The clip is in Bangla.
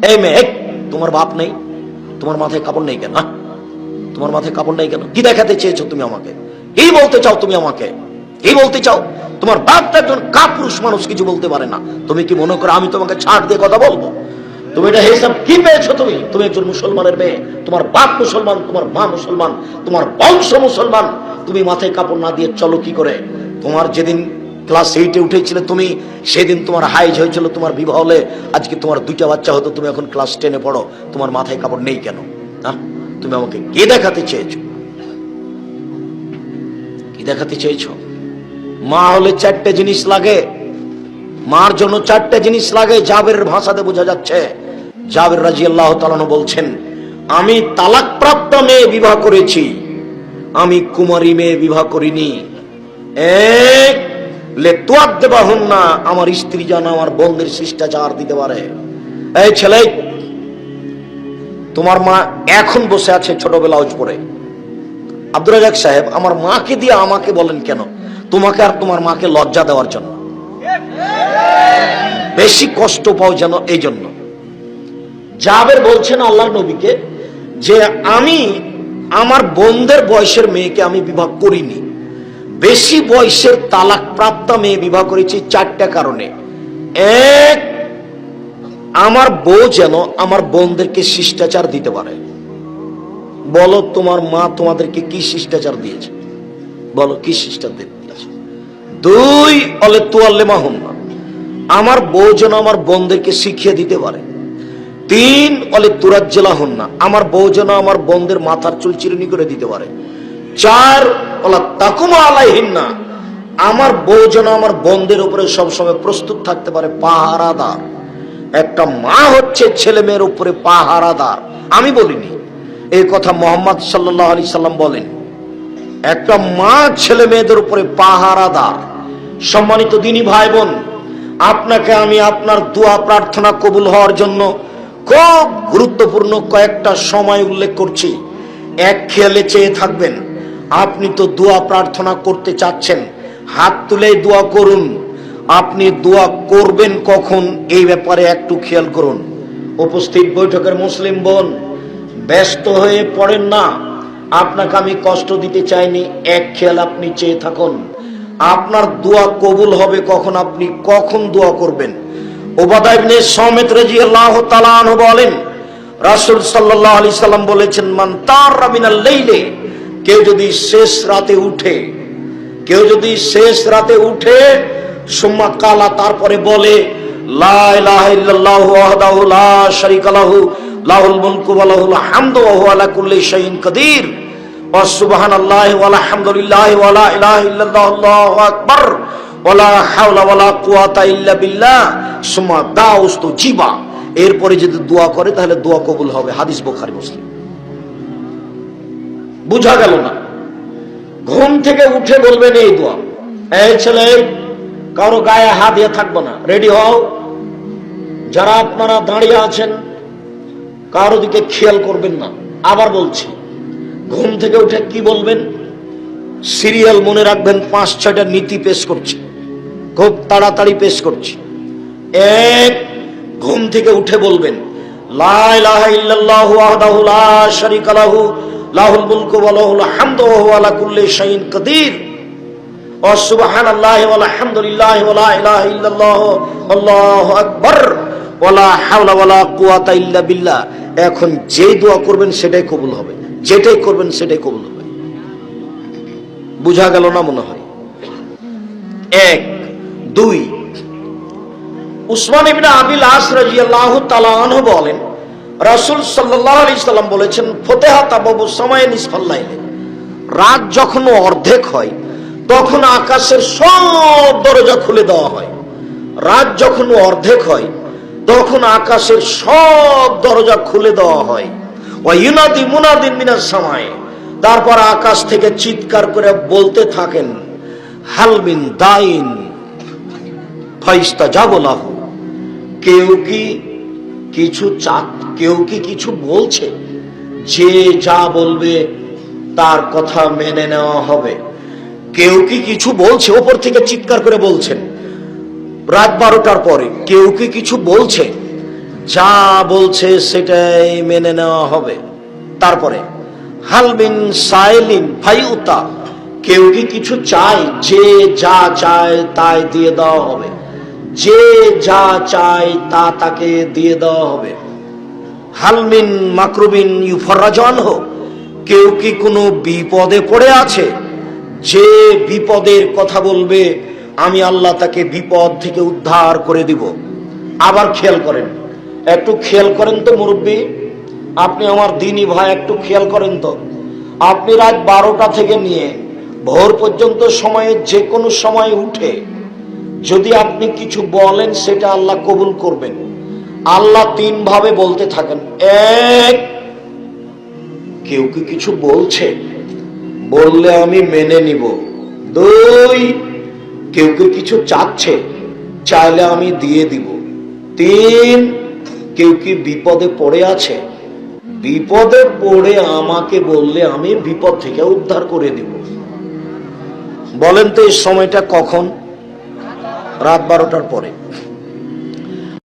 এই মেয়ে, তোমার বাপ নেই? তোমার মাথায় কাপড় নেই কেন? তোমার মাথায় কাপড় নেই কেন? কি দেখাতে চেয়েছো তুমি আমাকে? এই বলতে চাও তুমি আমাকে? এই বলতে চাও তোমার বাপটা একজন কাপুরুষ মানুষ, কিছু বলতে পারে না? তুমি কি মনে করো আমি তোমাকে ছাড় দিয়ে কথা বলবো? তুমি এটা হিসাব কি পেয়েছো? তুমি একজন মুসলমানের মেয়ে, তোমার বাপ মুসলমান, তোমার মা মুসলমান, তোমার বংশ মুসলমান, তুমি মাথায় কাপড় না দিয়ে চলো কি করে? তোমার যেদিন ক্লাস 8-এ উঠেছিলে তুমি, সেদিন তোমার হাইজ হয়েছিল, তোমার বিবাহ হলে আজকে তোমার 2টা বাচ্চা হতো, তুমি এখন ক্লাস 10-এ পড়ো, তোমার মাথায় কাপড় নেই কেন? তুমি আমাকে কে দেখাতে চেয়েছো? কি দেখাতে চেয়েছো? মা হলে 4টে জিনিস লাগে, মার জন্য 4টে জিনিস লাগে। জাবেরের ভাষাতে বোঝা যাচ্ছে, জাবের রাদিয়াল্লাহু তাআলা আনহু বলছেন, আমি তালাকপ্রাপ্ত মেয়ে বিবাহ করেছি, আমি কুমারী মেয়ে বিবাহ করিনি। এক, লেতুয়াদ্দেবাহুন্না, আমার স্ত্রী যেন আমার বোনদের শিষ্টাচার দিতে পারে। এই ছেলে, তোমার মা এখন বসে আছে ছোট ব্লাউজ পরে। আব্দুর রাজাক সাহেব, আমার মাকে দিয়ে আমাকে বলেন কেন? তোমাকে আর তোমার মাকে লজ্জা দেওয়ার জন্য, বেশি কষ্ট পাও যেন, এই জন্য। জাবের বলছেন আল্লাহর নবীকে যে আমি আমার বোনদের বয়সের মেয়েকে আমি বিবাহ করিনি, বেশি বয়সের তালাক প্রাপ্ত মেয়ে বিবাহ করেছি 4টা কারণে। এক, আমার বউ যেন আমার বোনদেরকে শিষ্টাচার দিতে পারে। বলো তোমার মা তোমাদেরকে কি শিষ্টাচার দিয়েছে? বলো কি শিষ্টাচার দিয়েছে? 2, অলে তুয়াল্লে মাহুন্না, আমার বউ যেন আমার বোনদেরকে শিখিয়ে দিতে পারে। 3, অলে তুরাজ্জেলাহুন্না, আমার বউ যেন আমার বোনদের মাথার চুল চিরুনি করে দিতে পারে। 4, অলা তাকুমা আলাইহিন্না, আমার বউ যেন আমার বোনদের উপরে সবসময় প্রস্তুত থাকতে পারে, পাহারাদার। একটা মা হচ্ছে ছেলে মেয়ের উপরে পাহারাদার। আমি বলিনি, এই কথা মুহাম্মদ সাল্লাল্লাহু আলাইহি সাল্লাম বলেন। একটা মা ছেলে মেয়েদের উপরে পাহারাদার। সম্মানিত দিনী ভাই বোন, আপনাকে আমি আপনার দোয়া প্রার্থনা কবুল হওয়ার জন্য খুব গুরুত্বপূর্ণ কয়েকটা সময় উল্লেখ করছি। এক খেয়ালে চেয়ে থাকবেন, আপনি তো দোয়া প্রার্থনা করতে চাচ্ছেন, হাত তুলেই দোয়া করুন। আপনি দোয়া করবেন কখন, এই ব্যাপারে একটু খেয়াল করুন। উপস্থিত বৈঠকের মুসলিম বোন, ব্যস্ত হয়ে পড়েন না, আপনাকে আমি কষ্ট দিতে চাইনি। এক খেয়াল আপনি চেয়ে থাকুন, আপনার দোয়া কবুল হবে কখন, আপনি কখন দোয়া করবেন। উবাদা ইবনে সামিত রাদিয়াল্লাহু তাআলা আনহু বলেন, রাসূল সাল্লাল্লাহু আলাইহি সাল্লাম বলেছেন, মান তারা মিনাল লাইলি, কেউ যদি শেষ রাতে উঠে সুম্মা কালা, তারপরে বলে লা ইলাহা ইল্লাল্লাহু ওয়াহদাহু লা শারীকা লাহু লাহুল মুলকু ওয়া লাহুল হামদু ওয়া হুয়া আলা কুল্লি শাইইন কাদির ওয়া সুবহানাল্লাহি ওয়া আলহামদুলিল্লাহি ওয়া লা ইলাহা ইল্লাল্লাহু আল্লাহু আকবার ওয়া লা হাওলা ওয়া লা কুওয়াতা ইল্লা বিল্লাহ সুম্মা দাউস্তু জিবা, এরপরে যদি দোয়া করে তাহলে দোয়া কবুল হবে। হাদিস বুখারী মুসলিম। বুঝা গেল না? ঘুম থেকে উঠে বলবেন এই দোয়া। এই ছেলে, কারো গায়ে হাত দিয়ে থাকবো না, রেডি হও। যারা আপনারা দাঁড়িয়ে আছেন কারো দিকে খেয়াল করবেন না। আবার বলছি, ঘুম থেকে উঠে কি বলবেন? সিরিয়াল মনে রাখবেন, 5-6টা নীতি পেশ করছি, খুব তাড়াতাড়ি পেশ করছি। এক, ঘুম থেকে উঠে বলবেন লা ইলাহা ইল্লাল্লাহু ওয়াহদাহু লা শারীকা লাহু লাহুল মুলকু ওয়া লাহুল হামদু ওয়া হুয়া আলা কুল্লি শাইইন কাদির ওয়া সুবহানাল্লাহি ওয়া আলহামদুলিল্লাহি ওয়া লা ইলাহা ইল্লাল্লাহু আল্লাহু আকবার ওয়া লা হাওলা ওয়া লা কুওয়াতা ইল্লা বিল্লাহ। এখন যেই দোয়া করবেন সেটাই কবুল হবে, যেটাই করবেন সেটাই কবুল হবে। বুঝা গেল না মনে হয়? 1, 2, উসমান ইবনে আবিল আস রাদিয়াল্লাহু তাআলা আনহু বলেন, রাসূল সাল্লাল্লাহু আলাইহি সাল্লাম বলেছেন, ফতিহাত আবওয়াবু সামায়ে নিসফাল লাইল, রাত যখন অর্ধেক হয় তখন আকাশের সব দরজা খুলে দেওয়া হয়। রাত যখন অর্ধেক হয় তখন আকাশের সব দরজা খুলে দেওয়া হয়। ওয়া ইউনাদি মুনাদিন মিনাস সামায়ে, তারপর আকাশ থেকে চিৎকার করে বলতে থাকেন, হাল মিন দাইন ফাইস্তাজাবু লাহু, কেউ কি কিছু বলছে? যে যা বলবে তার কথা মেনে নেওয়া হবে। কেউ কি কিছু বলছে? ওপর থেকে চিৎকার করে বলছেন রাত 12টার পরে, কেউ কি কিছু বলছে? যা বলছে সেটাই মেনে নেওয়া হবে। তারপরে হালমিন সাইলিন ফাইউতা, কেউ কি কিছু চায়, যে যা চায় তাই দিয়ে দেওয়া হবে, যে যা চায় তা তাকে দিয়ে দেওয়া হবে। হালমিন মাকরুবিন ইউফরাজান হোক, কেউ কি কোনো বিপদে পড়ে আছে, যে বিপদের কথা বলবে আমি আল্লাহ তাকে বিপদ থেকে উদ্ধার করে দিব। আবার খেয়াল করেন, একটু খেয়াল করেন তো মুরব্বী, আপনি আমার দিনী ভাই, একটু খেয়াল করেন তো, আপনি রাত 12টা থেকে নিয়ে ভোর পর্যন্ত সময়ে যে কোনো সময় উঠে যদি আপনি কিছু বলেন সেটা আল্লাহ কবুল করবেন। আল্লাহ 3 ভাবে বলতে থাকেন। এক, কেউ কি কিছু বলছে, বললে আমি মেনে নিব। 2, কেউ কি কিছু চাচ্ছে, চাইলে আমি দিয়ে দিব। 3, কেউ কি বিপদে পড়ে আছে, বিপদে পড়ে আমাকে বললে আমি বিপদ থেকে উদ্ধার করে দিব। বলেন তো এই সময়টা কখন? রাত 12টার পরে।